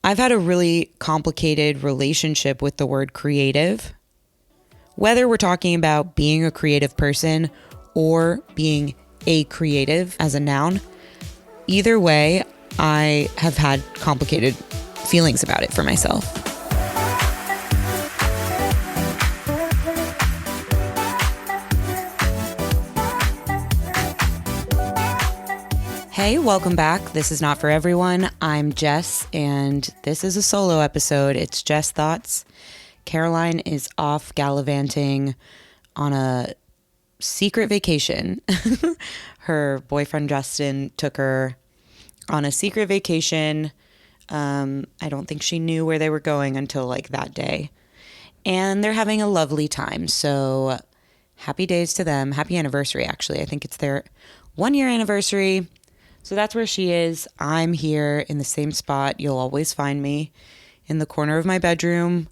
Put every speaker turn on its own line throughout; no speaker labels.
I've had a really complicated relationship with the word creative. Whether we're talking about being a creative person or being a creative as a noun, either way, I have had complicated feelings about it for myself. Hey, welcome back. This is Not For Everyone. I'm Jess, and this is a solo episode. It's Jess Thots. Caroline is off gallivanting on a secret vacation. Her boyfriend, Justin, took her on a secret vacation. I don't think she knew where they were going until like that day. And they're having a lovely time. So happy days to them. Happy anniversary, actually. I think it's their 1-year anniversary. So that's where she is. I'm here in the same spot. You'll always find me in the corner of my bedroom,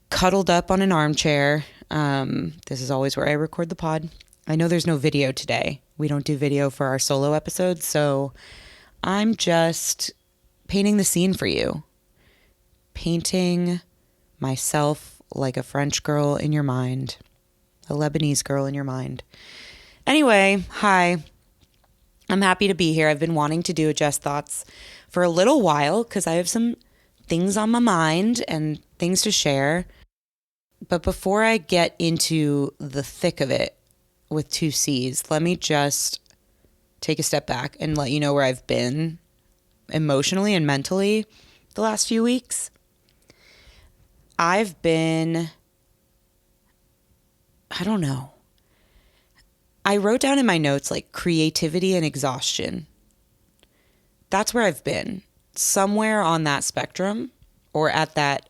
cuddled up on an armchair. This is always where I record the pod. I know there's no video today. We don't do video for our solo episodes, so I'm just painting the scene for you. Painting myself like a French girl in your mind, a Lebanese girl in your mind. Anyway, hi. I'm happy to be here. I've been wanting to do a Jess Thots for a little while because I have some things on my mind and things to share. But before I get into the thick of it with 2 C's, let me just take a step back and let you know where I've been emotionally and mentally the last few weeks. I've been, I don't know. I wrote down in my notes like creativity and exhaustion. That's where I've been. Somewhere on that spectrum or at that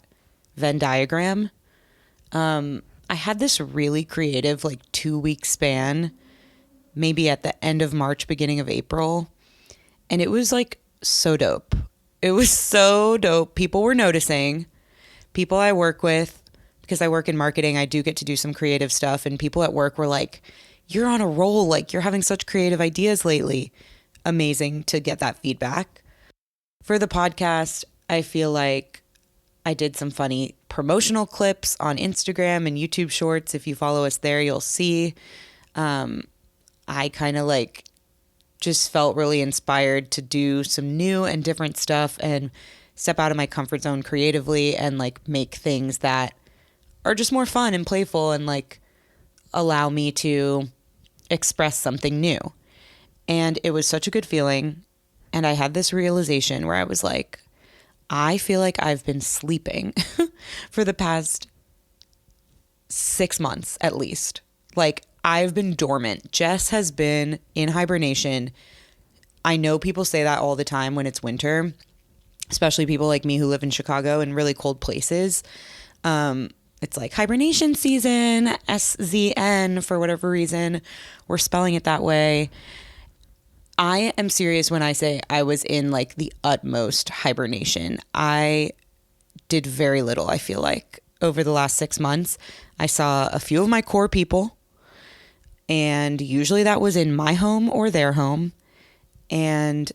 Venn diagram. I had this really creative like 2-week span, maybe at the end of March, beginning of April. And it was like so dope. It was so dope. People were noticing. People I work with, because I work in marketing, I do get to do some creative stuff. And people at work were like, you're on a roll. Like you're having such creative ideas lately. Amazing to get that feedback. For the podcast, I feel like I did some funny promotional clips on Instagram and YouTube Shorts. If you follow us there, you'll see. I kind of like just felt really inspired to do some new and different stuff and step out of my comfort zone creatively and like make things that are just more fun and playful and like allow me to express something new. And it was such a good feeling. And I had this realization where I was like, I feel like I've been sleeping for the past 6 months at least. Like I've been dormant. Jess has been in hibernation. I know people say that all the time when it's winter, especially people like me who live in Chicago and really cold places. It's like hibernation season, SZN, for whatever reason. We're spelling it that way. I am serious when I say I was in like the utmost hibernation. I did very little, I feel like, over the last 6 months. I saw a few of my core people, and usually that was in my home or their home. And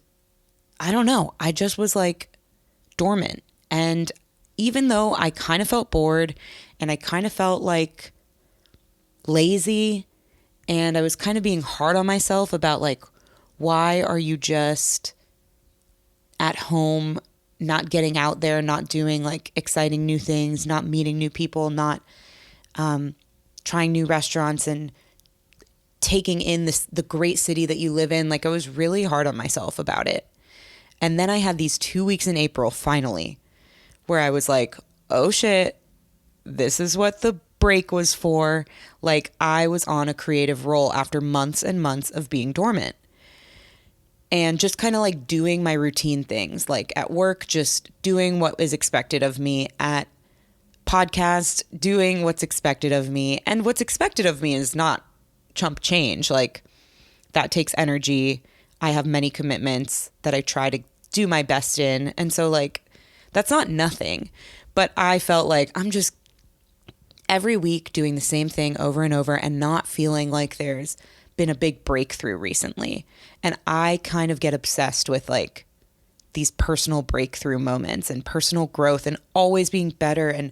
I don't know, I just was like dormant. And even though I kind of felt bored and I kind of felt like lazy and I was kind of being hard on myself about like, why are you just at home, not getting out there, not doing like exciting new things, not meeting new people, not trying new restaurants and taking in the great city that you live in? Like I was really hard on myself about it. And then I had these 2 weeks in April finally where I was like, oh shit, this is what the break was for. Like I was on a creative roll after months and months of being dormant. And just kind of like doing my routine things, like at work, just doing what is expected of me, at podcast, doing what's expected of me. And what's expected of me is not chump change. Like that takes energy. I have many commitments that I try to do my best in. And so like, that's not nothing. But I felt like I'm just every week doing the same thing over and over and not feeling like there's been a big breakthrough recently. And I kind of get obsessed with like these personal breakthrough moments and personal growth and always being better and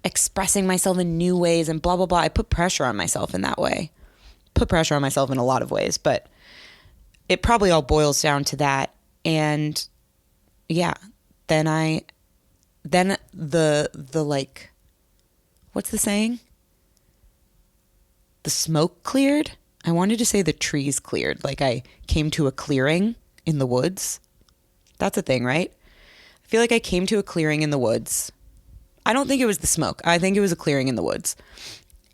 expressing myself in new ways and blah, blah, blah. I put pressure on myself in that way. Put pressure on myself in a lot of ways, but it probably all boils down to that. And yeah, then the like, what's the saying? The smoke cleared. I wanted to say the trees cleared. Like I came to a clearing in the woods. That's a thing, right? I feel like I came to a clearing in the woods. I don't think it was the smoke. I think it was a clearing in the woods.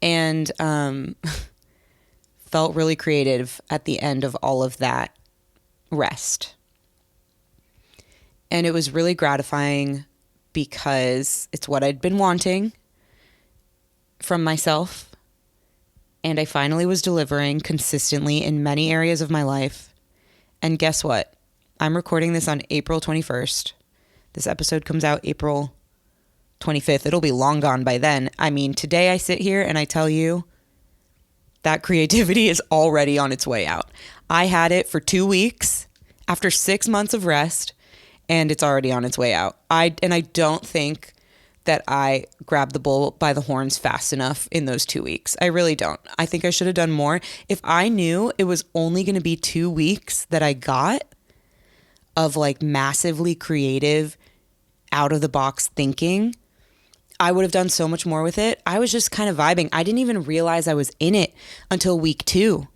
And felt really creative at the end of all of that rest. And it was really gratifying because it's what I'd been wanting from myself. And I finally was delivering consistently in many areas of my life. And guess what? I'm recording this on April 21st. This episode comes out April 25th. It'll be long gone by then. I mean, today I sit here and I tell you that creativity is already on its way out. I had it for 2 weeks after 6 months of rest, and it's already on its way out. I don't think that I grabbed the bull by the horns fast enough in those 2 weeks. I really don't. I think I should have done more. If I knew it was only going to be 2 weeks that I got of like massively creative, out of the box thinking, I would have done so much more with it. I was just kind of vibing. I didn't even realize I was in it until week 2.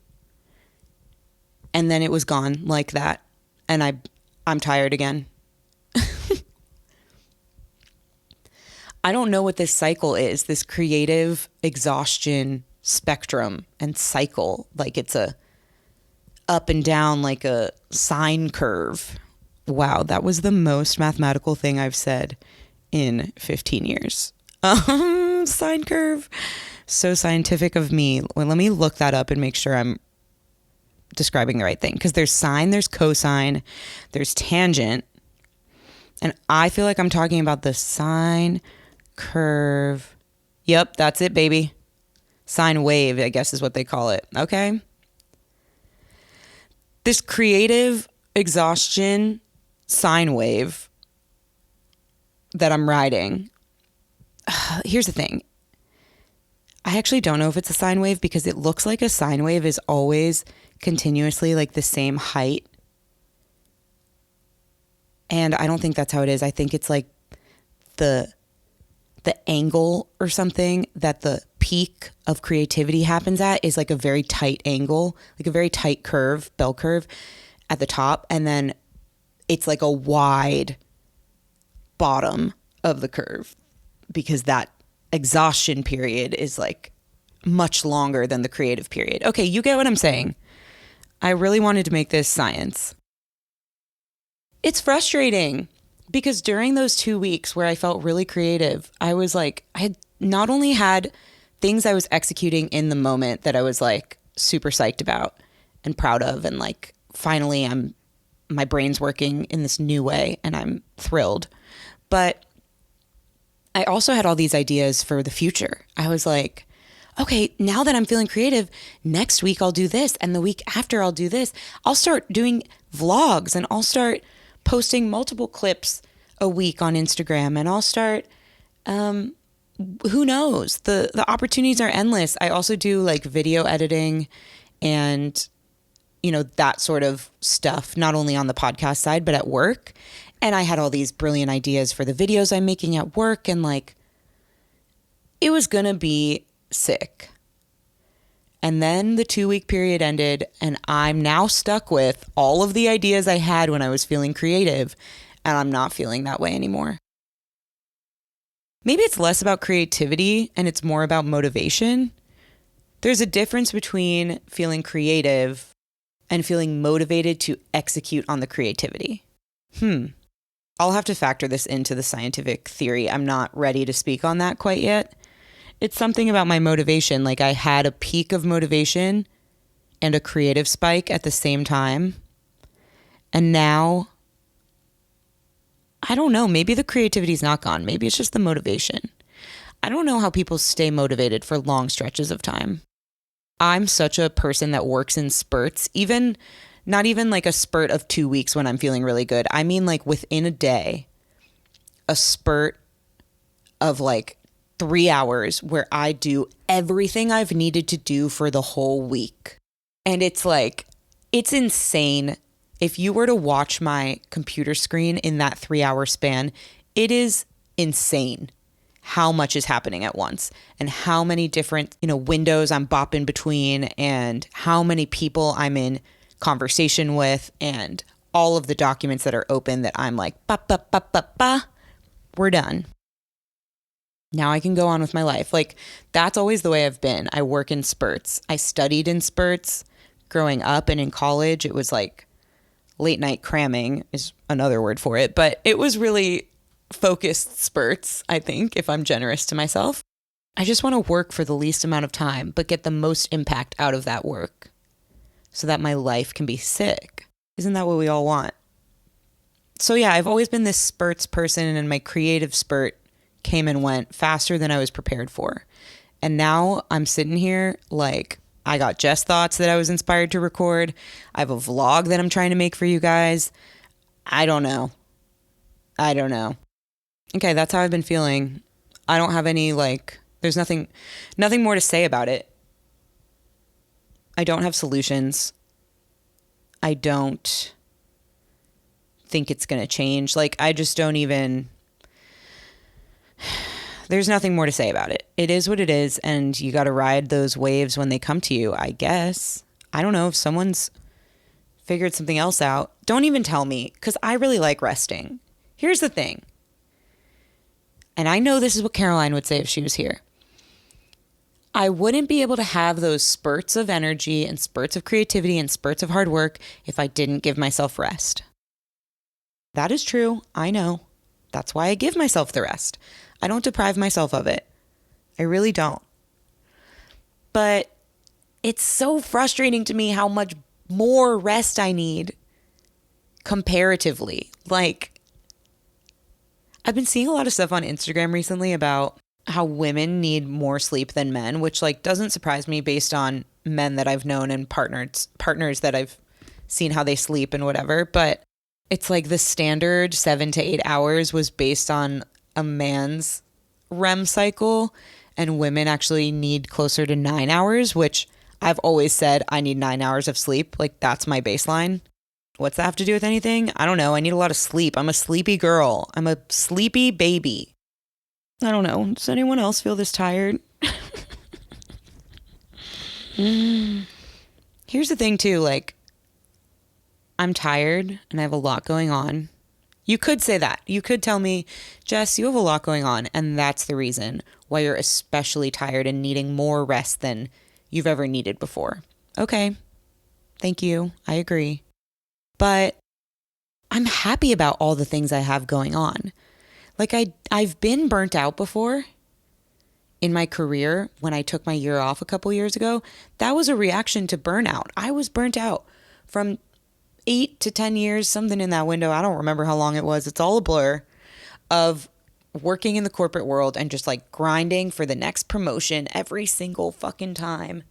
And then it was gone like that. And I'm tired again. I don't know what this cycle is, this creative exhaustion spectrum and cycle. Like it's a up and down, like a sine curve. Wow, that was the most mathematical thing I've said in 15 years. Sine curve. So scientific of me. Well, let me look that up and make sure I'm describing the right thing. Because there's sine, there's cosine, there's tangent. And I feel like I'm talking about the sine curve. Yep, that's it, baby. Sine wave, I guess is what they call it. Okay. This creative exhaustion sine wave that I'm riding. Here's the thing. I actually don't know if it's a sine wave because it looks like a sine wave is always continuously like the same height. And I don't think that's how it is. I think it's like the angle or something that the peak of creativity happens at is like a very tight angle, like a very tight curve, bell curve at the top. And then it's like a wide bottom of the curve because that exhaustion period is like much longer than the creative period. Okay, you get what I'm saying. I really wanted to make this science. It's frustrating because during those 2 weeks where I felt really creative, I was like, I had not only had things I was executing in the moment that I was like super psyched about and proud of, and like finally my brain's working in this new way and I'm thrilled. But I also had all these ideas for the future. I was like, okay, now that I'm feeling creative, next week I'll do this, and the week after I'll do this. I'll start doing vlogs, and I'll start posting multiple clips a week on Instagram, and I'll start, who knows? The opportunities are endless. I also do like video editing and, you know, that sort of stuff, not only on the podcast side, but at work. And I had all these brilliant ideas for the videos I'm making at work, and like, it was gonna be sick. And then the 2 week period ended, and I'm now stuck with all of the ideas I had when I was feeling creative, and I'm not feeling that way anymore. Maybe it's less about creativity and it's more about motivation. There's a difference between feeling creative and feeling motivated to execute on the creativity. I'll have to factor this into the scientific theory. I'm not ready to speak on that quite yet. It's something about my motivation. Like I had a peak of motivation and a creative spike at the same time. And now, I don't know, maybe the creativity's not gone. Maybe it's just the motivation. I don't know how people stay motivated for long stretches of time. I'm such a person that works in spurts. Even Not even like a spurt of 2 weeks when I'm feeling really good. I mean like within a day, a spurt of like 3 hours where I do everything I've needed to do for the whole week. And it's like, it's insane. If you were to watch my computer screen in that 3-hour span, it is insane how much is happening at once and how many different, windows I'm bopping between and how many people I'm in conversation with and all of the documents that are open that I'm like, we're done. Now I can go on with my life. Like, that's always the way I've been. I work in spurts. I studied in spurts growing up, and in college it was like late night cramming is another word for it, but it was really focused spurts, I think, if I'm generous to myself. I just want to work for the least amount of time, but get the most impact out of that work so that my life can be sick. Isn't that what we all want? So yeah, I've always been this spurts person, and my creative spurt came and went faster than I was prepared for. And now I'm sitting here like, I got Jess Thots that I was inspired to record. I have a vlog that I'm trying to make for you guys. I don't know. Okay, that's how I've been feeling. I don't have any there's nothing more to say about it. I don't have solutions. I don't think it's going to change. I just don't even... There's nothing more to say about it. It is what it is, and you got to ride those waves when they come to you, I guess. I don't know if someone's figured something else out. Don't even tell me, because I really like resting. Here's the thing. And I know this is what Caroline would say if she was here. I wouldn't be able to have those spurts of energy and spurts of creativity and spurts of hard work if I didn't give myself rest. That is true. I know. That's why I give myself the rest. I don't deprive myself of it. I really don't. But it's so frustrating to me how much more rest I need comparatively. I've been seeing a lot of stuff on Instagram recently about how women need more sleep than men, which doesn't surprise me based on men that I've known and partners that I've seen how they sleep and whatever. But it's the standard 7 to 8 hours was based on a man's REM cycle, and women actually need closer to 9 hours, which I've always said I need 9 hours of sleep. That's my baseline. What's that have to do with anything? I don't know. I need a lot of sleep. I'm a sleepy girl. I'm a sleepy baby. I don't know. Does anyone else feel this tired? Here's the thing too, I'm tired and I have a lot going on. You could say that. You could tell me, Jess, you have a lot going on, and that's the reason why you're especially tired and needing more rest than you've ever needed before. Okay. Thank you. I agree. But I'm happy about all the things I have going on. I've been burnt out before in my career. When I took my year off a couple years ago, that was a reaction to burnout. I was burnt out from 8 to 10 years, something in that window. I don't remember how long it was. It's all a blur of working in the corporate world and just grinding for the next promotion every single fucking time.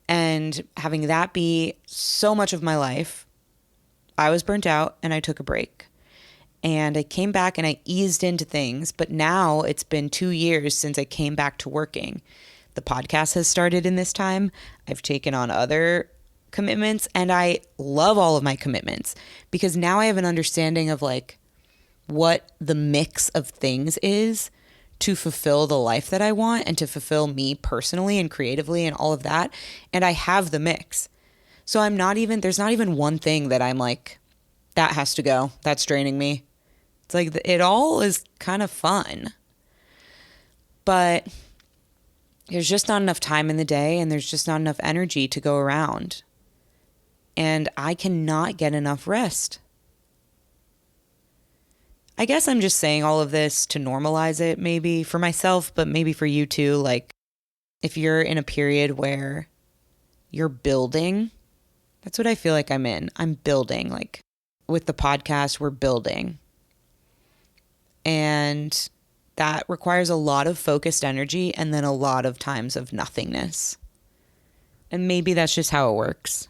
And having that be so much of my life, I was burnt out and I took a break. And I came back and I eased into things. But now it's been 2 years since I came back to working. The podcast has started in this time. I've taken on other commitments, and I love all of my commitments because now I have an understanding of what the mix of things is to fulfill the life that I want and to fulfill me personally and creatively and all of that. And I have the mix. So there's not even one thing that I'm that has to go. That's draining me. It's it all is kind of fun, but there's just not enough time in the day, and there's just not enough energy to go around. And I cannot get enough rest. I guess I'm just saying all of this to normalize it, maybe for myself, but maybe for you too. If you're in a period where you're building, that's what I feel like I'm in. I'm building. With the podcast, we're building. And that requires a lot of focused energy and then a lot of times of nothingness. And maybe that's just how it works.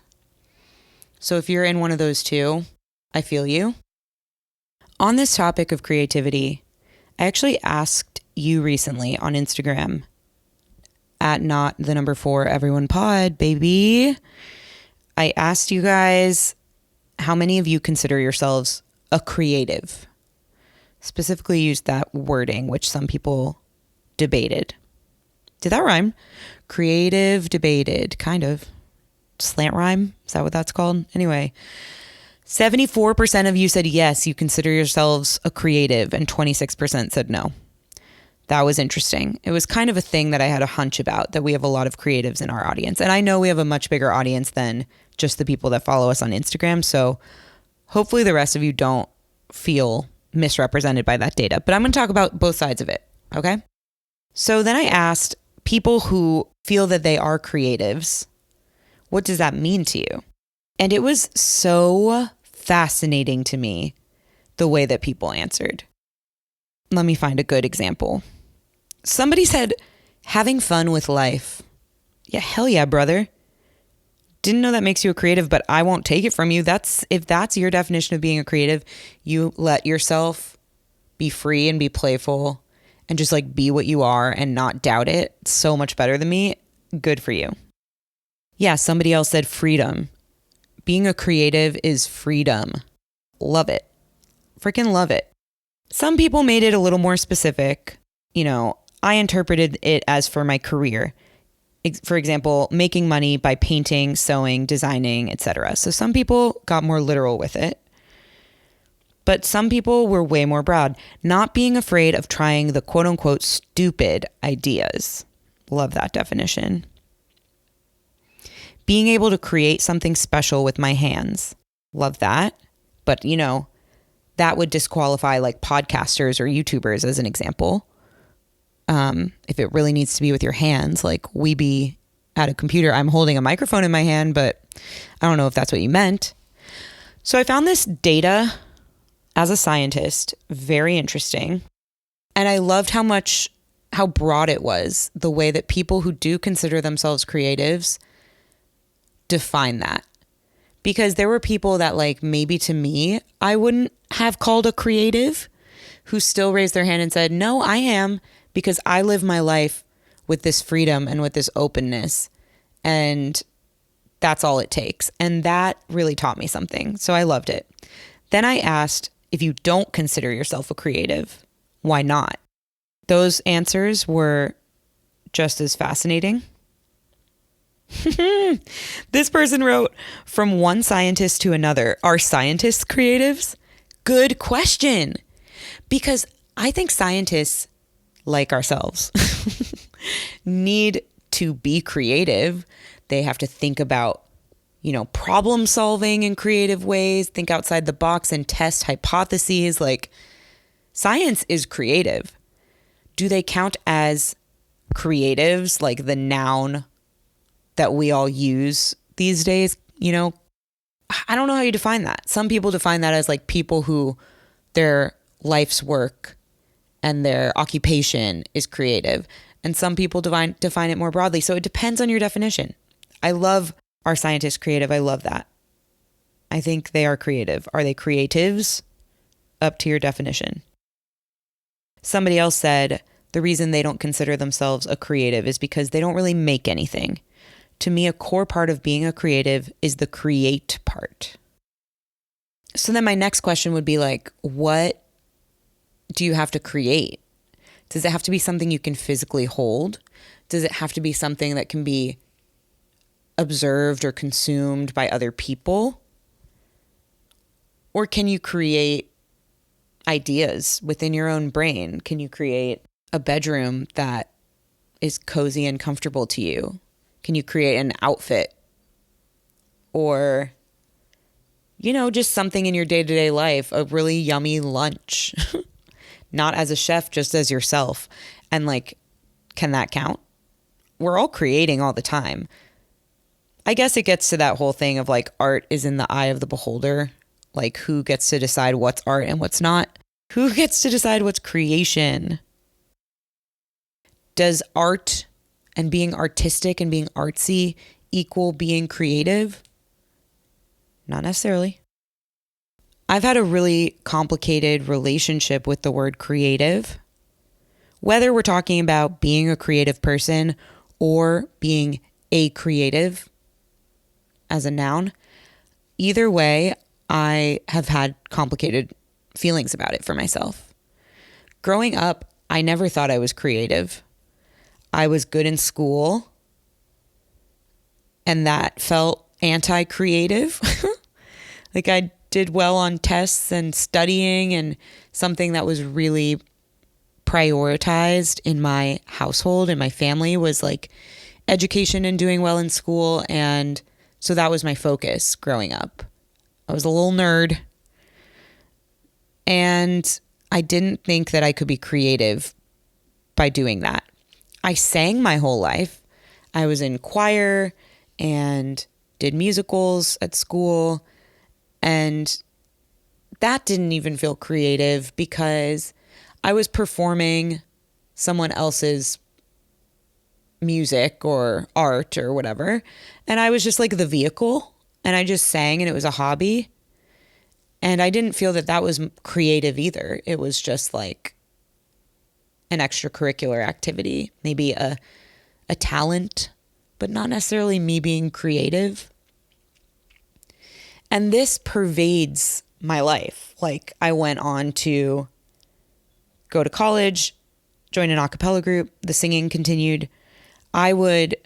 So if you're in one of those two, I feel you. On this topic of creativity, I actually asked you recently on Instagram at not the number 4 everyone pod, baby. I asked you guys how many of you consider yourselves a creative. Specifically used that wording, which some people debated. Did that rhyme? Creative, debated, kind of. Slant rhyme? Is that what that's called? Anyway, 74% of you said yes, you consider yourselves a creative, and 26% said no. That was interesting. It was kind of a thing that I had a hunch about, that we have a lot of creatives in our audience. And I know we have a much bigger audience than just the people that follow us on Instagram. So hopefully the rest of you don't feel misrepresented by that data. But I'm going to talk about both sides of it, okay? So then I asked people who feel that they are creatives, what does that mean to you? And it was so fascinating to me the way that people answered. Let me find a good example. Somebody said, having fun with life. Yeah, hell yeah, brother. Didn't know that makes you a creative, but I won't take it from you. If that's your definition of being a creative, you let yourself be free and be playful and just like be what you are and not doubt it. It's so much better than me. Good for you. Yeah, somebody else said freedom. Being a creative is freedom. Love it. Freaking love it. Some people made it a little more specific. You know, I interpreted it as for my career. For example, making money by painting, sewing, designing, etc. So some people got more literal with it. But some people were way more broad. Not being afraid of trying the quote unquote stupid ideas. Love that definition. Being able to create something special with my hands. Love that. But, you know, that would disqualify like podcasters or YouTubers as an example. If it really needs to be with your hands, like we be at a computer, I'm holding a microphone in my hand, but I don't know if that's what you meant. So I found this data as a scientist very interesting. And I loved how broad it was, the way that people who do consider themselves creatives define that. Because there were people that like maybe to me, I wouldn't have called a creative, who still raised their hand and said, no, I am, because I live my life with this freedom and with this openness. And that's all it takes. And that really taught me something. So I loved it. Then I asked, if you don't consider yourself a creative, why not? Those answers were just as fascinating. This person wrote, from one scientist to another, are scientists creatives? Good question. Because I think scientists, like ourselves, need to be creative. They have to think about, you know, problem solving in creative ways, think outside the box and test hypotheses. Like, science is creative. Do they count as creatives, like the noun that we all use these days? You know, I don't know how you define that. Some people define that as like people who their life's work and their occupation is creative. And some people define it more broadly. So it depends on your definition. I love our scientists creative. I love that. I think they are creative. Are they creatives? Up to your definition. Somebody else said the reason they don't consider themselves a creative is because they don't really make anything. To me, a core part of being a creative is the create part. So then my next question would be like, what do you have to create? Does it have to be something you can physically hold? Does it have to be something that can be observed or consumed by other people? Or can you create ideas within your own brain? Can you create a bedroom that is cozy and comfortable to you? Can you create an outfit? Or, you know, just something in your day-to-day life, a really yummy lunch. Not as a chef, just as yourself. And like, can that count? We're all creating all the time. I guess it gets to that whole thing of like, art is in the eye of the beholder. Like, who gets to decide what's art and what's not? Who gets to decide what's creation? Does art and being artistic and being artsy equal being creative? Not necessarily. I've had a really complicated relationship with the word creative. Whether we're talking about being a creative person or being a creative as a noun, either way, I have had complicated feelings about it for myself. Growing up, I never thought I was creative. I was good in school, and that felt anti-creative. Like I did well on tests and studying, and something that was really prioritized in my household and my family was like education and doing well in school. And so that was my focus growing up. I was a little nerd, and I didn't think that I could be creative by doing that. I sang my whole life. I was in choir and did musicals at school, and that didn't even feel creative because I was performing someone else's music or art or whatever, and I was just like the vehicle, and I just sang, and it was a hobby. And I didn't feel that that was creative either. It was just like an extracurricular activity, maybe a talent, but not necessarily me being creative. And this pervades my life. Like I went on to go to college, join an a cappella group, the singing continued. I would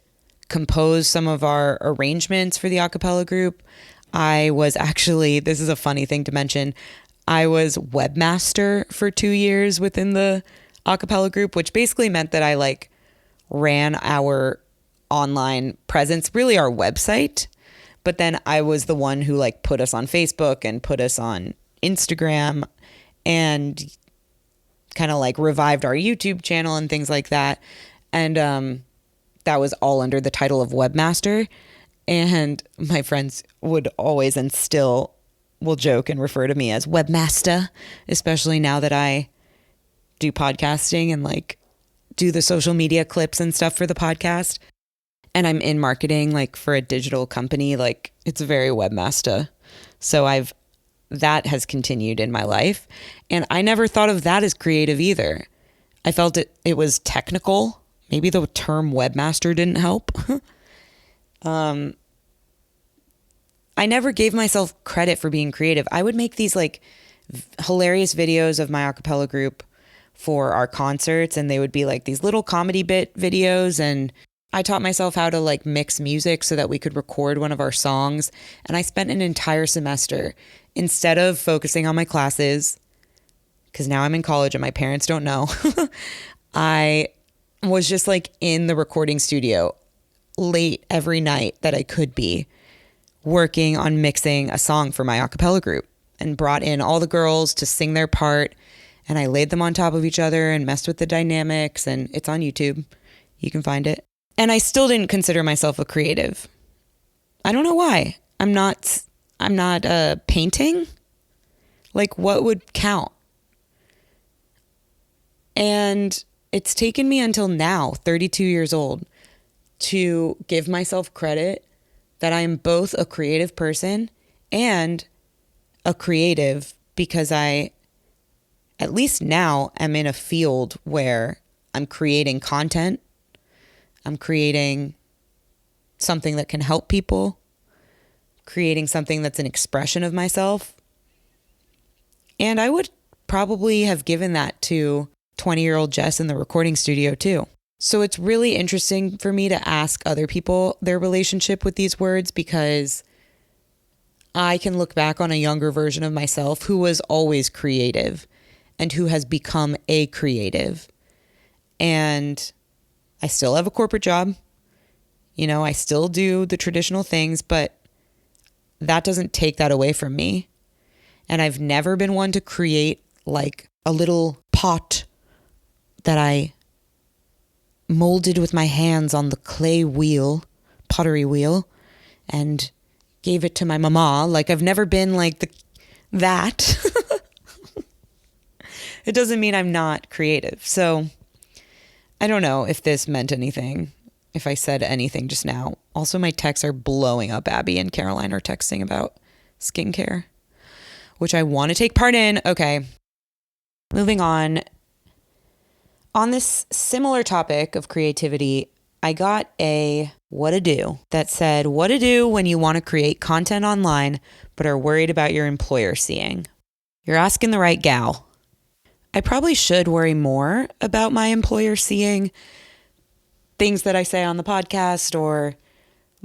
compose some of our arrangements for the a cappella group. I was actually, this is a funny thing to mention, I was webmaster for 2 years within the a cappella group, which basically meant that I like ran our online presence, really our website. But then I was the one who like put us on Facebook and put us on Instagram and kind of like revived our YouTube channel and things like that. And that was all under the title of webmaster. And my friends would always and still will joke and refer to me as webmaster, especially now that I do podcasting and like do the social media clips and stuff for the podcast. And I'm in marketing like for a digital company. Like it's very webmaster. So that has continued in my life. And I never thought of that as creative either. I felt it was technical. Maybe the term webmaster didn't help. I never gave myself credit for being creative. I would make these like hilarious videos of my a cappella group for our concerts, and they would be like these little comedy bit videos, and I taught myself how to like mix music so that we could record one of our songs. And I spent an entire semester, instead of focusing on my classes, because now I'm in college and my parents don't know, I was just like in the recording studio late every night that I could be, working on mixing a song for my a cappella group, and brought in all the girls to sing their part. And I laid them on top of each other and messed with the dynamics, and it's on YouTube. You can find it. And I still didn't consider myself a creative. I don't know why. I'm not painting. Like what would count? And it's taken me until now, 32 years old, to give myself credit that I am both a creative person and a creative, because I, at least now, am in a field where I'm creating content. I'm creating something that can help people, creating something that's an expression of myself. And I would probably have given that to 20-year-old Jess in the recording studio too. So it's really interesting for me to ask other people their relationship with these words, because I can look back on a younger version of myself who was always creative and who has become a creative. And I still have a corporate job. You know, I still do the traditional things, but that doesn't take that away from me. And I've never been one to create like a little pot that I molded with my hands on the pottery wheel, and gave it to my mama. Like I've never been like that. It doesn't mean I'm not creative. So I don't know if this meant anything, if I said anything just now. Also, my texts are blowing up. Abby and Caroline are texting about skincare, which I want to take part in. Okay. Moving on. On this similar topic of creativity, I got a what to do that said, what to do when you want to create content online but are worried about your employer seeing. You're asking the right gal. I probably should worry more about my employer seeing things that I say on the podcast or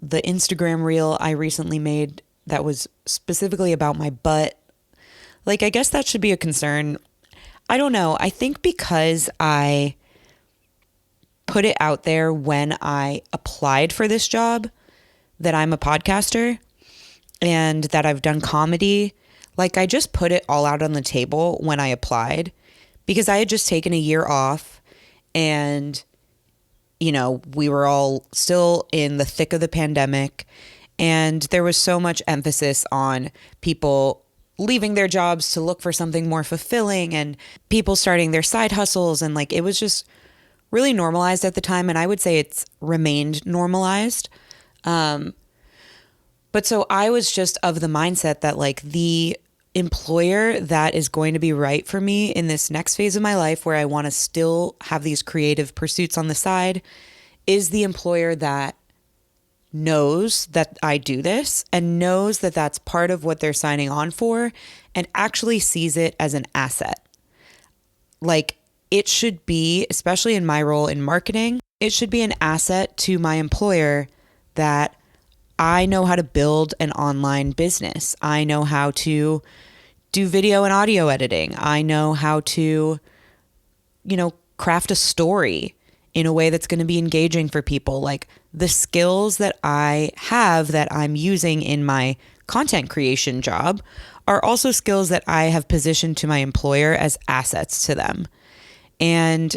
the Instagram reel I recently made that was specifically about my butt. Like, I guess that should be a concern. I don't know. I think because I put it out there when I applied for this job that I'm a podcaster and that I've done comedy. Like, I just put it all out on the table when I applied because I had just taken a year off and, you know, we were all still in the thick of the pandemic and there was so much emphasis on people leaving their jobs to look for something more fulfilling and people starting their side hustles. And like, it was just really normalized at the time. And I would say it's remained normalized. But so I was just of the mindset that like the employer that is going to be right for me in this next phase of my life where I want to still have these creative pursuits on the side is the employer that knows that I do this and knows that that's part of what they're signing on for and actually sees it as an asset. Like, it should be, especially in my role in marketing, it should be an asset to my employer that I know how to build an online business. I know how to do video and audio editing. I know how to, you know, craft a story in a way that's going to be engaging for people. Like, the skills that I have that I'm using in my content creation job are also skills that I have positioned to my employer as assets to them. And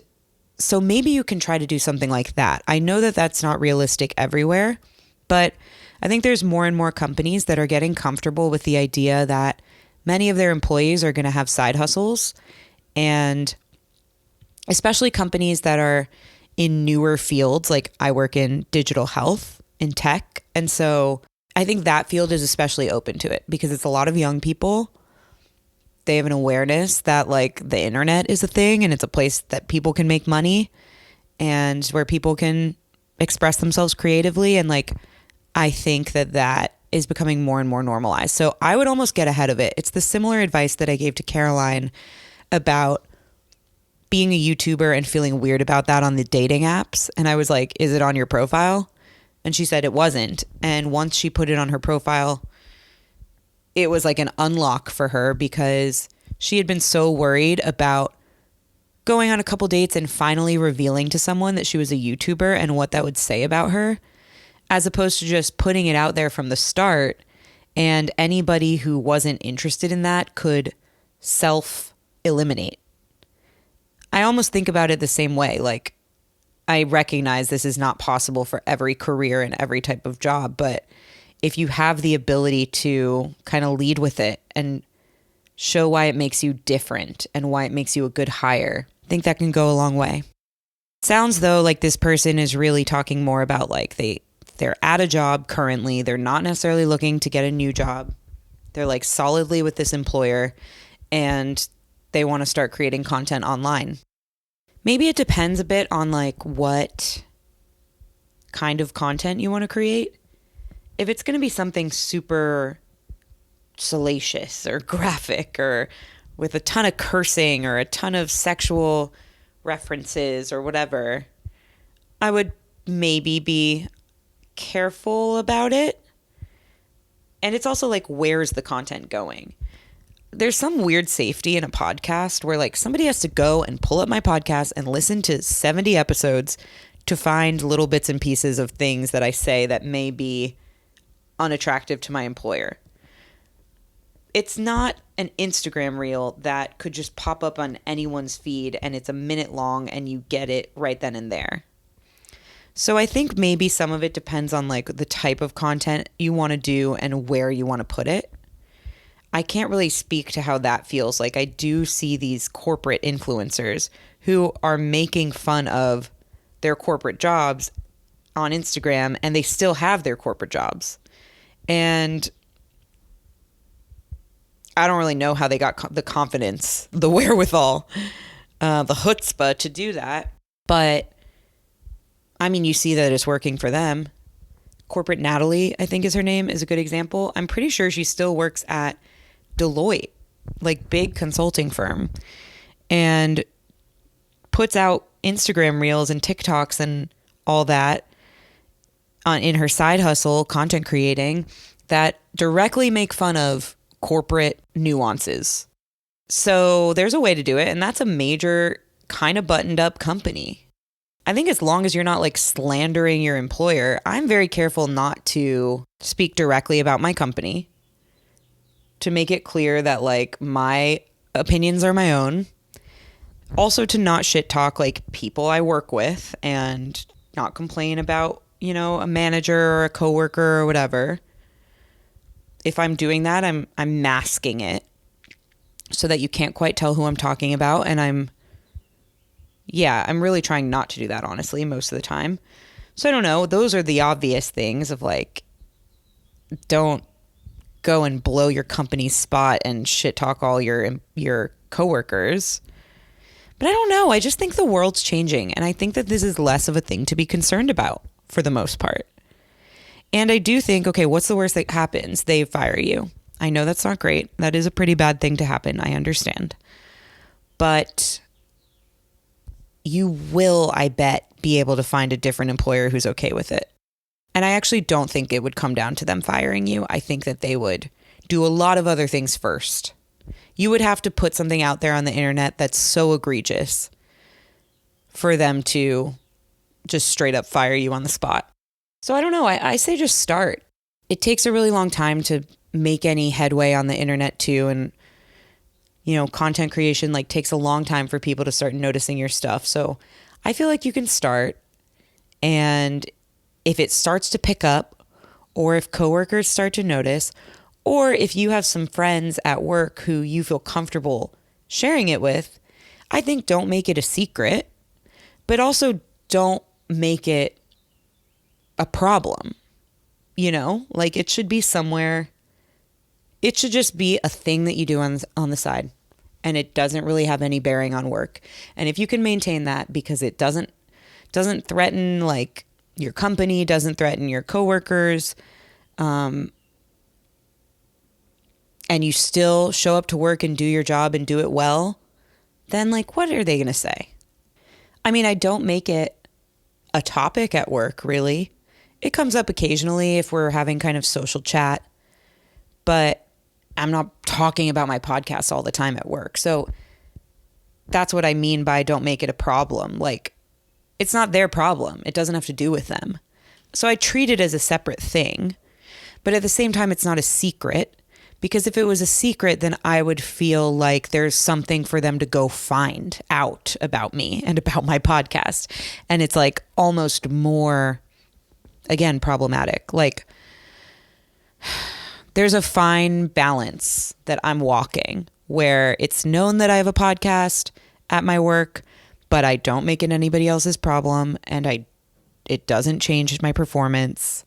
so maybe you can try to do something like that. I know that that's not realistic everywhere, but I think there's more and more companies that are getting comfortable with the idea that many of their employees are going to have side hustles, and especially companies that are in newer fields. Like, I work in digital health, in tech. And so I think that field is especially open to it because it's a lot of young people. They have an awareness that like the internet is a thing and it's a place that people can make money and where people can express themselves creatively. And like, I think that that is becoming more and more normalized. So I would almost get ahead of it. It's the similar advice that I gave to Caroline about being a YouTuber and feeling weird about that on the dating apps. And I was like, is it on your profile? And she said it wasn't. And once she put it on her profile, it was like an unlock for her because she had been so worried about going on a couple dates and finally revealing to someone that she was a YouTuber and what that would say about her, as opposed to just putting it out there from the start. And anybody who wasn't interested in that could self-eliminate. I almost think about it the same way. Like, I recognize this is not possible for every career and every type of job, but if you have the ability to kind of lead with it and show why it makes you different and why it makes you a good hire, I think that can go a long way. It sounds though like this person is really talking more about like they're at a job currently. They're not necessarily looking to get a new job. They're like solidly with this employer and they want to start creating content online. Maybe it depends a bit on like what kind of content you want to create. If it's going to be something super salacious or graphic or with a ton of cursing or a ton of sexual references or whatever, I would maybe be careful about it. And it's also like, where's the content going? There's some weird safety in a podcast where like somebody has to go and pull up my podcast and listen to 70 episodes to find little bits and pieces of things that I say that may be unattractive to my employer. It's not an Instagram reel that could just pop up on anyone's feed and it's a minute long and you get it right then and there. So I think maybe some of it depends on like the type of content you want to do and where you want to put it. I can't really speak to how that feels. Like, I do see these corporate influencers who are making fun of their corporate jobs on Instagram and they still have their corporate jobs. And I don't really know how they got the confidence, the wherewithal, the chutzpah to do that. But I mean, you see that it's working for them. Corporate Natalie, I think is her name, is a good example. I'm pretty sure she still works at Deloitte, like big consulting firm, and puts out Instagram reels and TikToks and all that in her side hustle, content creating, that directly make fun of corporate nuances. So there's a way to do it, and that's a major kind of buttoned up company. I think as long as you're not like slandering your employer, I'm very careful not to speak directly about my company, to make it clear that like my opinions are my own. Also to not shit talk like people I work with and not complain about, you know, a manager or a coworker or whatever. If I'm doing that, I'm masking it so that you can't quite tell who I'm talking about. And I'm really trying not to do that, honestly, most of the time. So I don't know. Those are the obvious things of like, don't go and blow your company's spot and shit talk all your coworkers. But I don't know. I just think the world's changing. And I think that this is less of a thing to be concerned about for the most part. And I do think, okay, what's the worst that happens? They fire you. I know that's not great. That is a pretty bad thing to happen. I understand. But you will, I bet, be able to find a different employer who's okay with it. And I actually don't think it would come down to them firing you. I think that they would do a lot of other things first. You would have to put something out there on the internet that's so egregious for them to just straight up fire you on the spot. So I don't know. I say just start. It takes a really long time to make any headway on the internet too. And, you know, content creation like takes a long time for people to start noticing your stuff. So I feel like you can start. And if it starts to pick up, or if coworkers start to notice, or if you have some friends at work who you feel comfortable sharing it with, I think don't make it a secret, but also don't make it a problem. You know, like it should be somewhere. It should just be a thing that you do on the side, and it doesn't really have any bearing on work. And if you can maintain that, because it doesn't threaten like your company, doesn't threaten your coworkers, and you still show up to work and do your job and do it well, then like, what are they going to say? I mean, I don't make it a topic at work, really. It comes up occasionally if we're having kind of social chat, but I'm not talking about my podcast all the time at work. So that's what I mean by don't make it a problem. Like, it's not their problem. It doesn't have to do with them. So I treat it as a separate thing, but at the same time, it's not a secret, because if it was a secret, then I would feel like there's something for them to go find out about me and about my podcast. And it's like almost more, again, problematic. Like, there's a fine balance that I'm walking where it's known that I have a podcast at my work, but I don't make it anybody else's problem, and it doesn't change my performance.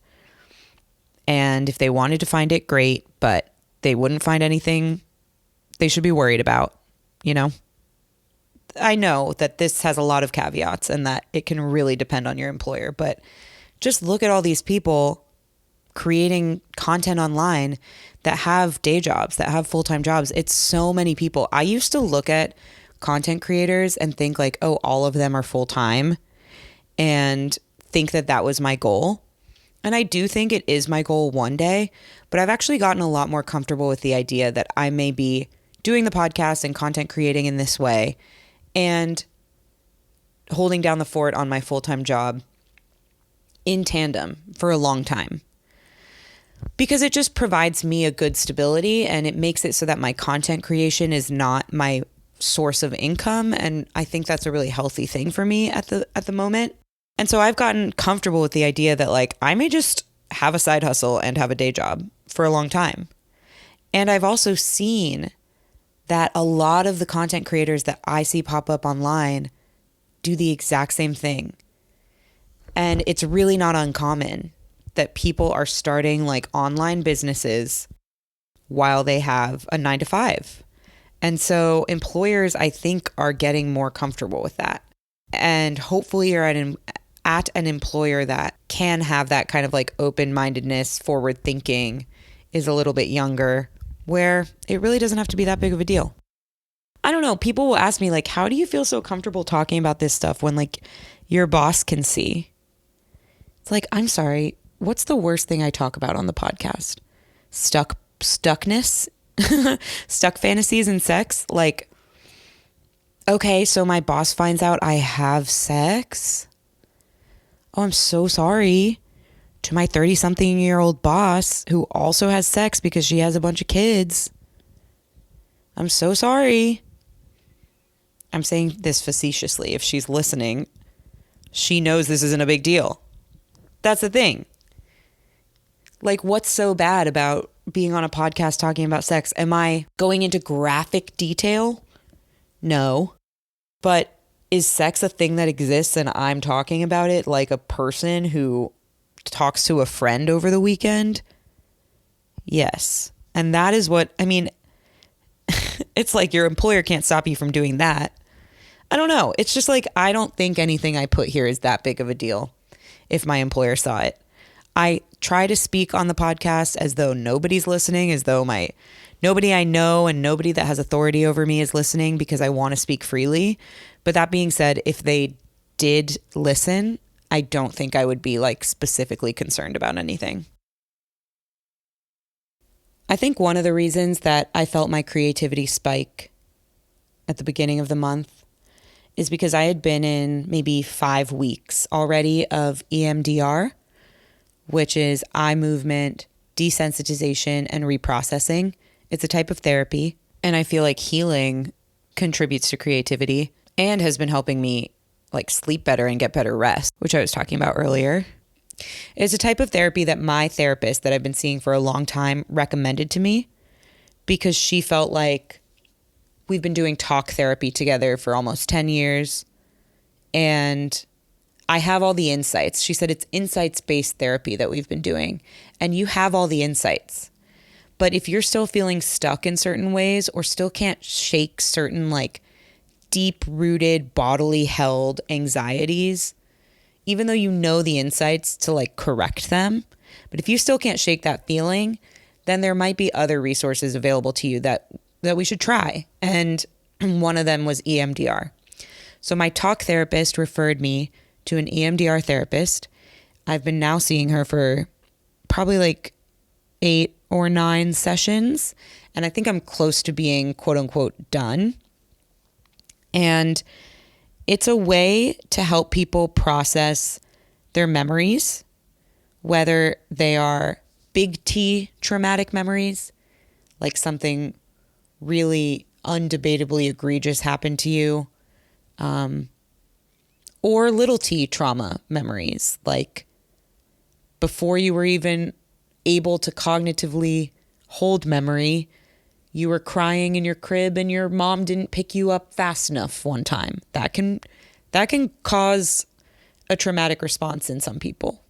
And if they wanted to find it, great, but they wouldn't find anything they should be worried about, you know? I know that this has a lot of caveats and that it can really depend on your employer, but just look at all these people creating content online that have day jobs, that have full-time jobs. It's so many people. I used to look at content creators and think like, oh, all of them are full-time, and think that that was my goal. And I do think it is my goal one day, but I've actually gotten a lot more comfortable with the idea that I may be doing the podcast and content creating in this way and holding down the fort on my full-time job in tandem for a long time, because it just provides me a good stability, and it makes it so that my content creation is not my source of income. And I think that's a really healthy thing for me at the moment. And so I've gotten comfortable with the idea that like I may just have a side hustle and have a day job for a long time. And I've also seen that a lot of the content creators that I see pop up online do the exact same thing. And it's really not uncommon that people are starting like online businesses while they have a 9 to 5. And so employers, I think, are getting more comfortable with that. And hopefully you're at an employer that can have that kind of like open-mindedness, forward thinking, is a little bit younger, where it really doesn't have to be that big of a deal. I don't know. People will ask me like, how do you feel so comfortable talking about this stuff when like your boss can see? It's like, I'm sorry. What's the worst thing I talk about on the podcast? Stuckness, stuck fantasies and sex. Like, okay, so my boss finds out I have sex. Oh, I'm so sorry to my 30-something-year-old boss who also has sex because she has a bunch of kids. I'm so sorry. I'm saying this facetiously. If she's listening, she knows this isn't a big deal. That's the thing. Like, what's so bad about being on a podcast talking about sex? Am I going into graphic detail? No. But is sex a thing that exists and I'm talking about it like a person who talks to a friend over the weekend? Yes. And that is what, I mean, it's like your employer can't stop you from doing that. I don't know. It's just like, I don't think anything I put here is that big of a deal if my employer saw it. I try to speak on the podcast as though nobody's listening, as though nobody I know and nobody that has authority over me is listening, because I want to speak freely. But that being said, if they did listen, I don't think I would be like specifically concerned about anything. I think one of the reasons that I felt my creativity spike at the beginning of the month is because I had been in maybe 5 weeks already of EMDR, which is eye movement, desensitization, and reprocessing. It's a type of therapy, and I feel like healing contributes to creativity and has been helping me like sleep better and get better rest, which I was talking about earlier. It's a type of therapy that my therapist that I've been seeing for a long time recommended to me because she felt like we've been doing talk therapy together for almost 10 years and I have all the insights. She said it's insights-based therapy that we've been doing and you have all the insights. But if you're still feeling stuck in certain ways or still can't shake certain like deep-rooted, bodily held anxieties, even though you know the insights to like correct them, but if you still can't shake that feeling, then there might be other resources available to you that we should try. And one of them was EMDR. So my talk therapist referred me to an EMDR therapist. I've been now seeing her for probably like 8 or 9 sessions. And I think I'm close to being quote unquote done. And it's a way to help people process their memories, whether they are big T traumatic memories, like something really undebatably egregious happened to you, or little T trauma memories, like before you were even able to cognitively hold memory, you were crying in your crib and your mom didn't pick you up fast enough one time. That can cause a traumatic response in some people.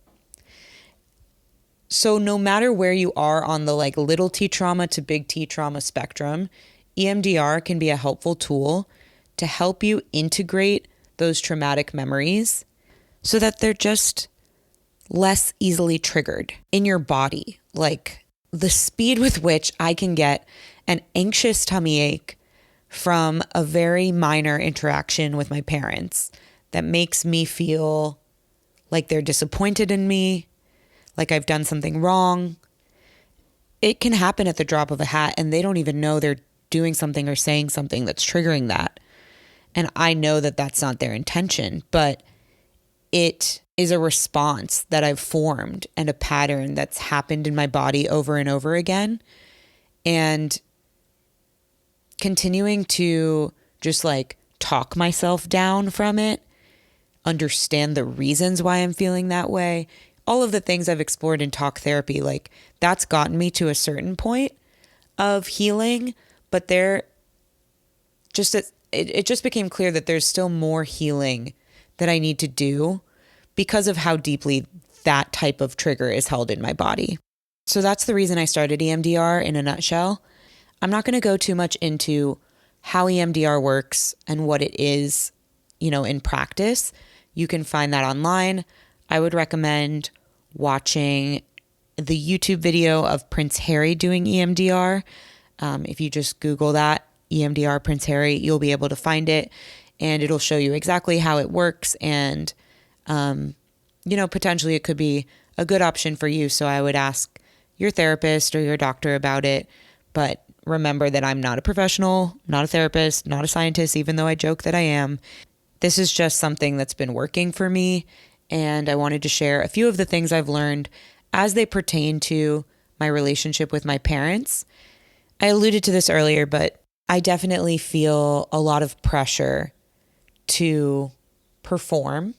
So no matter where you are on the like little T trauma to big T trauma spectrum, EMDR can be a helpful tool to help you integrate those traumatic memories so that they're just less easily triggered in your body. Like the speed with which I can get an anxious tummy ache from a very minor interaction with my parents that makes me feel like they're disappointed in me, like I've done something wrong. It can happen at the drop of a hat and they don't even know they're doing something or saying something that's triggering that. And I know that that's not their intention, but it is a response that I've formed and a pattern that's happened in my body over and over again. And continuing to just like talk myself down from it, understand the reasons why I'm feeling that way, all of the things I've explored in talk therapy, like that's gotten me to a certain point of healing, but it just became clear that there's still more healing that I need to do because of how deeply that type of trigger is held in my body. So that's the reason I started EMDR in a nutshell. I'm not going to go too much into how EMDR works and what it is, in practice. You can find that online. I would recommend watching the YouTube video of Prince Harry doing EMDR. If you just Google that, EMDR Prince Harry, you'll be able to find it, and it'll show you exactly how it works. And, potentially it could be a good option for you. So I would ask your therapist or your doctor about it. But remember that I'm not a professional, not a therapist, not a scientist, even though I joke that I am. This is just something that's been working for me. And I wanted to share a few of the things I've learned as they pertain to my relationship with my parents. I alluded to this earlier, but I definitely feel a lot of pressure to perform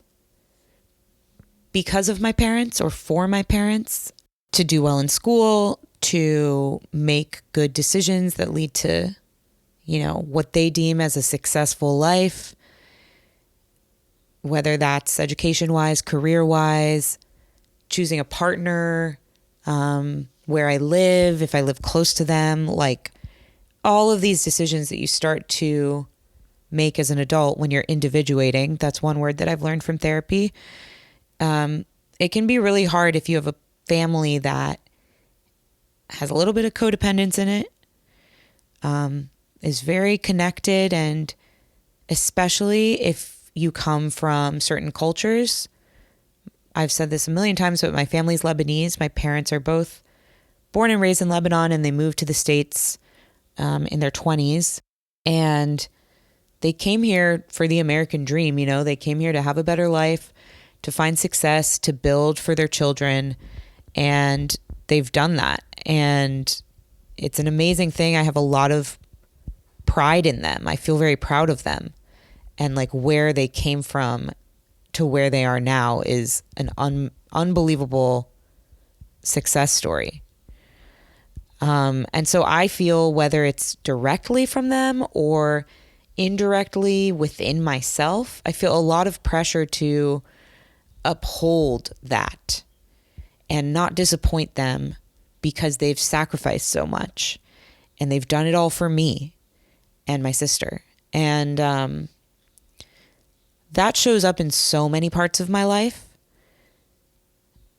because of my parents or for my parents, to do well in school, to make good decisions that lead to, what they deem as a successful life, whether that's education-wise, career-wise, choosing a partner, where I live, if I live close to them, like all of these decisions that you start to make as an adult when you're individuating. That's one word that I've learned from therapy. It can be really hard if you have a family that has a little bit of codependence in it, is very connected, and especially if you come from certain cultures. I've said this a million times, but my family's Lebanese. My parents are both born and raised in Lebanon, and they moved to the States in their 20s. And they came here for the American dream. They came here to have a better life, to find success, to build for their children. And they've done that. And it's an amazing thing. I have a lot of pride in them. I feel very proud of them. And like where they came from to where they are now is an unbelievable success story. And so I feel, whether it's directly from them or indirectly within myself, I feel a lot of pressure to uphold that and not disappoint them, because they've sacrificed so much and they've done it all for me and my sister. And that shows up in so many parts of my life.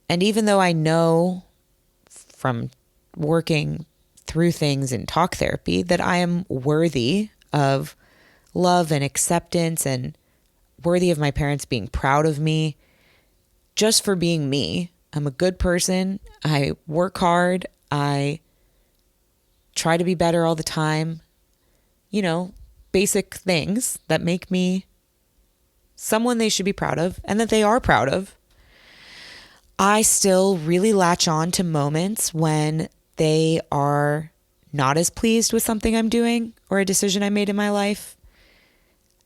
And even though I know from working through things in talk therapy that I am worthy of love and acceptance, and worthy of my parents being proud of me just for being me. I'm a good person. I work hard. I try to be better all the time. Basic things that make me someone they should be proud of and that they are proud of. I still really latch on to moments when they are not as pleased with something I'm doing or a decision I made in my life.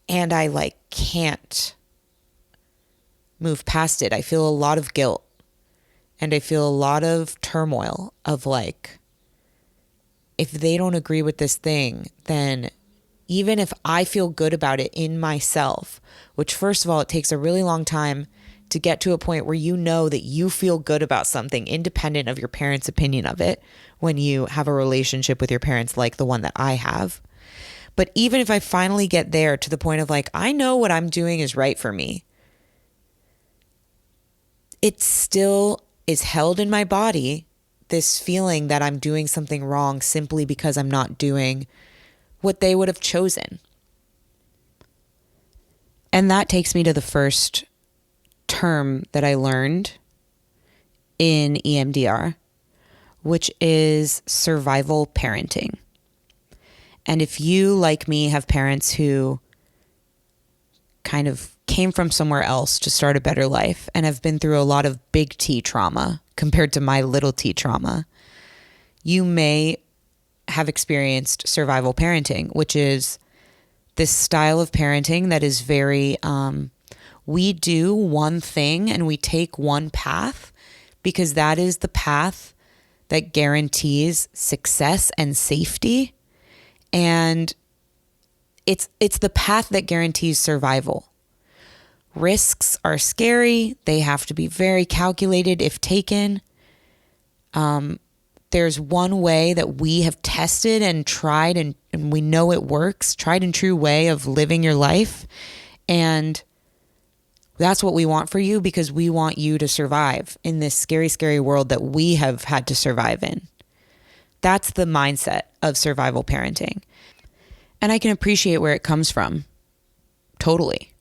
And I can't move past it. I feel a lot of guilt, and I feel a lot of turmoil of if they don't agree with this thing, then even if I feel good about it in myself, which first of all, it takes a really long time to get to a point where that you feel good about something independent of your parents' opinion of it, when you have a relationship with your parents like the one that I have. But even if I finally get there to the point of I know what I'm doing is right for me, it still is held in my body, this feeling that I'm doing something wrong simply because I'm not doing what they would have chosen. And that takes me to the first term that I learned in EMDR, which is survival parenting. And if you, like me, have parents who kind of came from somewhere else to start a better life and have been through a lot of big T trauma compared to my little t trauma, you may have experienced survival parenting, which is this style of parenting that is very, we do one thing and we take one path because that is the path that guarantees success and safety. And it's the path that guarantees survival. Risks are scary. They have to be very calculated if taken. there's one way that we have tested and tried and we know it works, tried and true way of living your life. And that's what we want for you, because we want you to survive in this scary, scary world that we have had to survive in. That's the mindset of survival parenting. And I can appreciate where it comes from. Totally.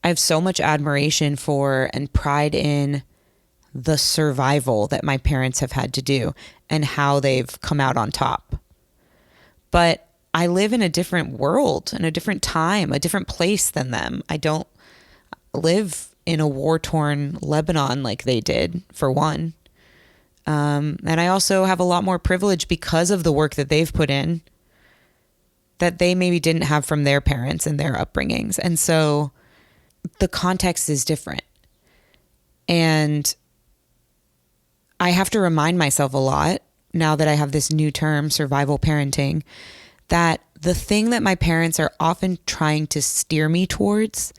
I have so much admiration for and pride in the survival that my parents have had to do and how they've come out on top. But I live in a different world, in a different time, a different place than them. I don't live in a war-torn Lebanon like they did, for one. And I also have a lot more privilege because of the work that they've put in that they maybe didn't have from their parents and their upbringings. And so the context is different. And I have to remind myself a lot, now that I have this new term, survival parenting, that the thing that my parents are often trying to steer me towards,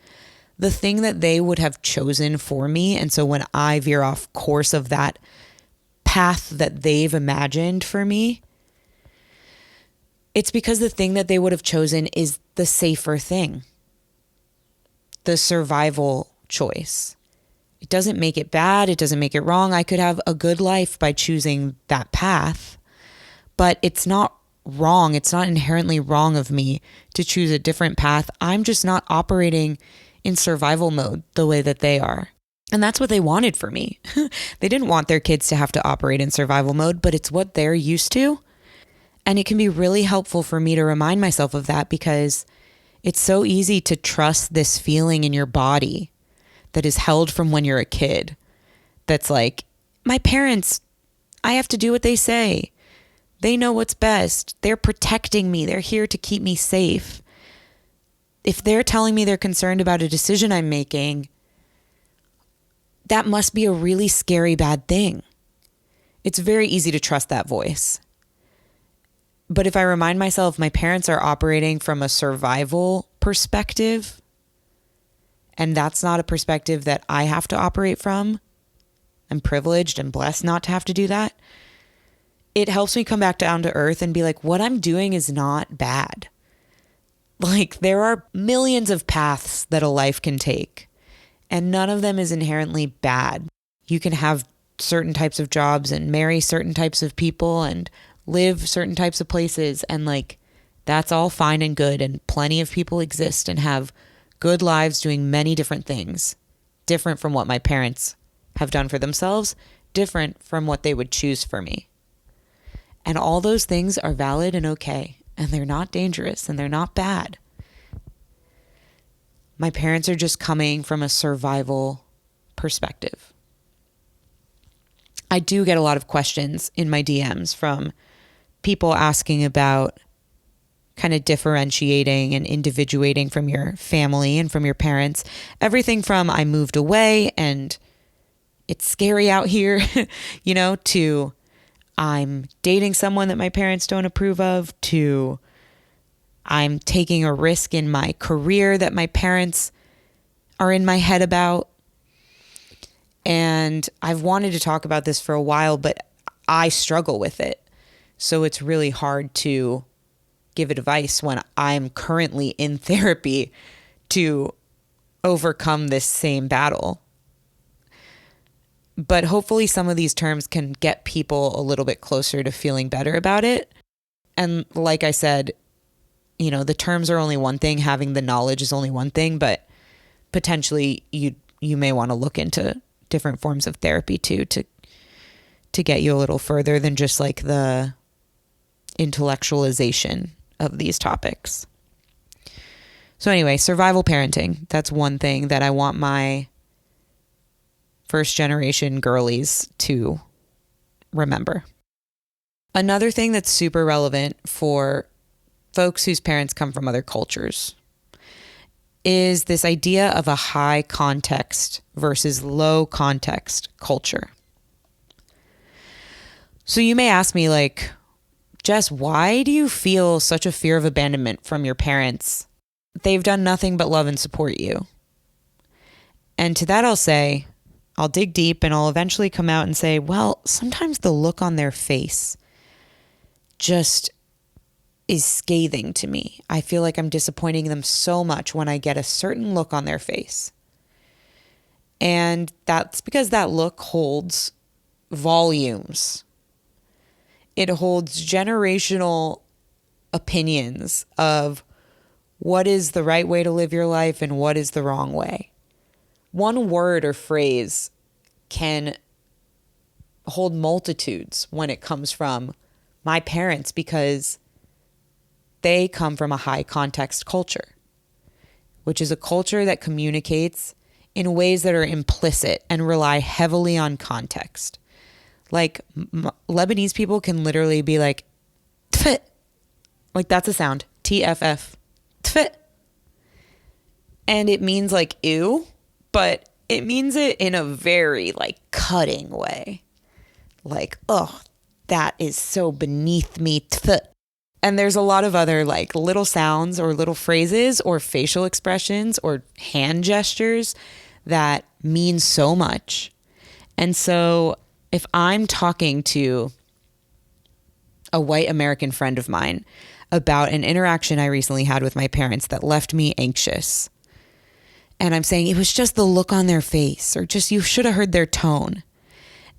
the thing that they would have chosen for me, and so when I veer off course of that path that they've imagined for me, it's because the thing that they would have chosen is the safer thing, the survival choice. It doesn't make it bad. It doesn't make it wrong. I could have a good life by choosing that path, but it's not wrong. It's not inherently wrong of me to choose a different path. I'm just not operating in survival mode the way that they are. And that's what they wanted for me. They didn't want their kids to have to operate in survival mode, but it's what they're used to. And it can be really helpful for me to remind myself of that, because it's so easy to trust this feeling in your body that is held from when you're a kid. That's like, my parents, I have to do what they say. They know what's best. They're protecting me. They're here to keep me safe. If they're telling me they're concerned about a decision I'm making, that must be a really scary, bad thing. It's very easy to trust that voice. But if I remind myself my parents are operating from a survival perspective, and that's not a perspective that I have to operate from, I'm privileged and blessed not to have to do that, it helps me come back down to earth and be like, what I'm doing is not bad. Like, there are millions of paths that a life can take, and none of them is inherently bad. You can have certain types of jobs and marry certain types of people and live certain types of places, and like, that's all fine and good, and plenty of people exist and have good lives doing many different things, different from what my parents have done for themselves, different from what they would choose for me. And all those things are valid and okay, and they're not dangerous and they're not bad. My parents are just coming from a survival perspective. I do get a lot of questions in my DMs from people asking about kind of differentiating and individuating from your family and from your parents. Everything from I moved away and it's scary out here, to I'm dating someone that my parents don't approve of, to I'm taking a risk in my career that my parents are in my head about. And I've wanted to talk about this for a while, but I struggle with it. So it's really hard to give advice when I'm currently in therapy to overcome this same battle. But hopefully some of these terms can get people a little bit closer to feeling better about it. And like I said, the terms are only one thing, having the knowledge is only one thing, but potentially you may want to look into different forms of therapy too, to get you a little further than just like the intellectualization of these topics. So anyway, survival parenting, that's one thing that I want my first generation girlies to remember. Another thing that's super relevant for folks whose parents come from other cultures is this idea of a high context versus low context culture. So you may ask me, like, Jess, why do you feel such a fear of abandonment from your parents? They've done nothing but love and support you. And to that I'll say, I'll dig deep and I'll eventually come out and say, well, sometimes the look on their face just is scathing to me. I feel like I'm disappointing them so much when I get a certain look on their face. And that's because that look holds volumes. It holds generational opinions of what is the right way to live your life and what is the wrong way. One word or phrase can hold multitudes when it comes from my parents, because they come from a high context culture, which is a culture that communicates in ways that are implicit and rely heavily on context. Like Lebanese people can literally be like, tfit. Like that's a sound, TFF, tfit. And it means like ew, but it means it in a very like cutting way. Like, oh, that is so beneath me, tfit. And there's a lot of other like little sounds or little phrases or facial expressions or hand gestures that mean so much. And so if I'm talking to a white American friend of mine about an interaction I recently had with my parents that left me anxious, and I'm saying it was just the look on their face, or just you should have heard their tone.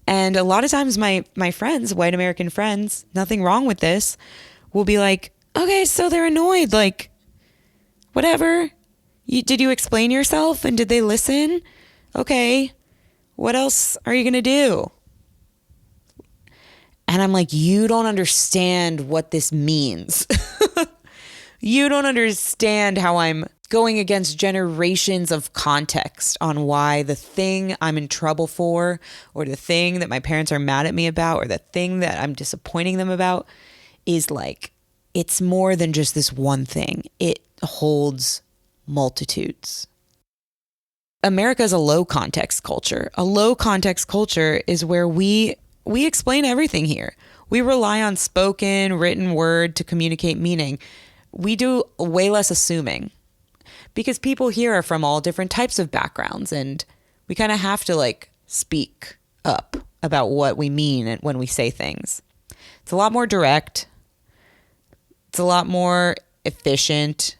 And a lot of times my friends, white American friends, nothing wrong with this, will be like, okay, so they're annoyed, like, whatever. Did you explain yourself and did they listen? Okay, what else are you going to do? And I'm like, you don't understand what this means. You don't understand how I'm going against generations of context on why the thing I'm in trouble for, or the thing that my parents are mad at me about, or the thing that I'm disappointing them about is like, it's more than just this one thing. It holds multitudes. America is a low context culture. A low context culture is where we explain everything here. We rely on spoken, written word to communicate meaning. We do way less assuming because people here are from all different types of backgrounds, and we kind of have to like speak up about what we mean when we say things. It's a lot more direct. It's a lot more efficient.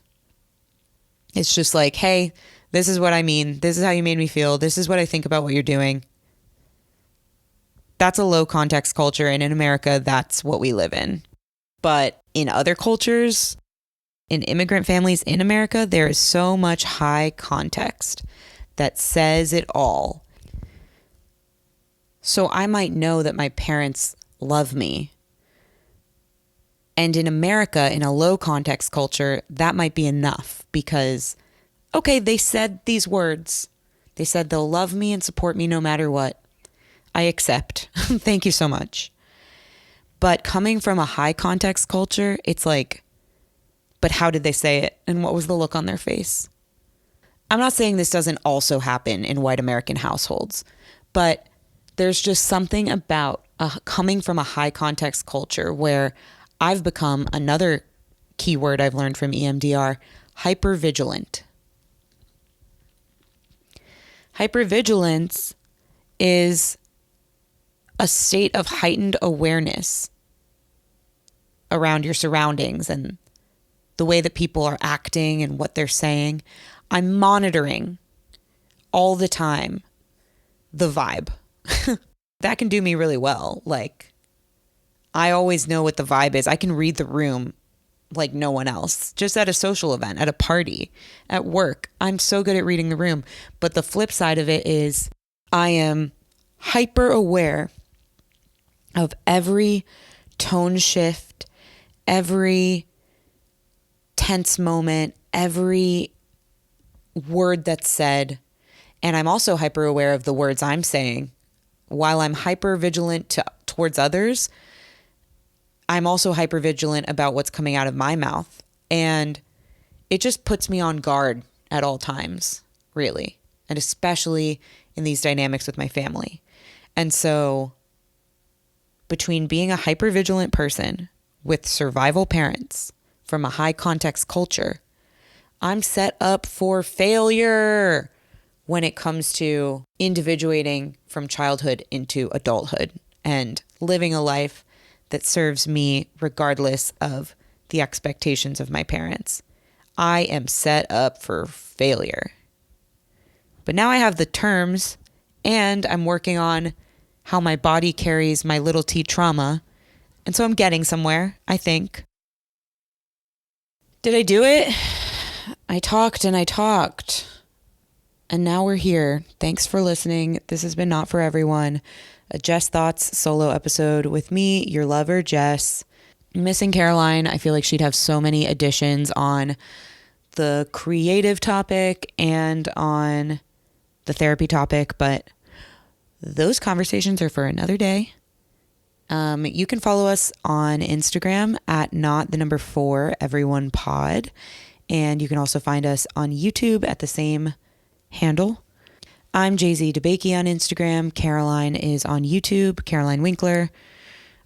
It's just like, hey, this is what I mean. This is how you made me feel. This is what I think about what you're doing. That's a low context culture. And in America, that's what we live in. But in other cultures, in immigrant families in America, there is so much high context that says it all. So I might know that my parents love me. And in America, in a low context culture, that might be enough because, okay, they said these words. They said they'll love me and support me no matter what. I accept. Thank you so much. But coming from a high context culture, it's like, but how did they say it? And what was the look on their face? I'm not saying this doesn't also happen in white American households, but there's just something about coming from a high context culture where I've become, another keyword I've learned from EMDR, hypervigilant. Hypervigilance is a state of heightened awareness around your surroundings and the way that people are acting and what they're saying. I'm monitoring all the time the vibe. That can do me really well. Like, I always know what the vibe is. I can read the room like no one else. Just at a social event, at a party, at work, I'm so good at reading the room. But the flip side of it is I am hyper aware of every tone shift, every tense moment, every word that's said. And I'm also hyper aware of the words I'm saying. While I'm hyper vigilant towards others, I'm also hyper vigilant about what's coming out of my mouth. And it just puts me on guard at all times, really. And especially in these dynamics with my family. And so between being a hyper vigilant person with survival parents from a high context culture, I'm set up for failure when it comes to individuating from childhood into adulthood and living a life that serves me regardless of the expectations of my parents. I am set up for failure. But now I have the terms, and I'm working on how my body carries my little t trauma. And so I'm getting somewhere, I think. Did I do it? I talked and I talked. And now we're here. Thanks for listening. This has been Not For Everyone, a Jess Thots solo episode with me, your lover, Jess. Missing Caroline. I feel like she'd have so many additions on the creative topic and on the therapy topic, but those conversations are for another day. You can follow us on Instagram at not4everyonepod, and you can also find us on YouTube at the same handle. I'm Jess DeBakey on Instagram. Caroline is on YouTube, Caroline Winkler.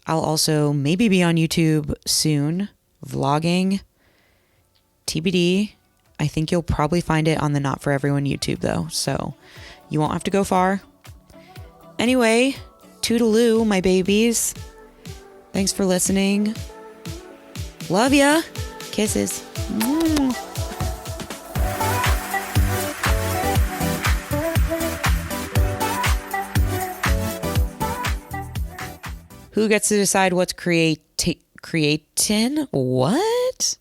I'll also maybe be on YouTube soon, vlogging, TBD. I think you'll probably find it on the Not For Everyone YouTube though, so you won't have to go far. Anyway, toodaloo, my babies. Thanks for listening. Love ya. Kisses. Who gets to decide what's creatin'? What?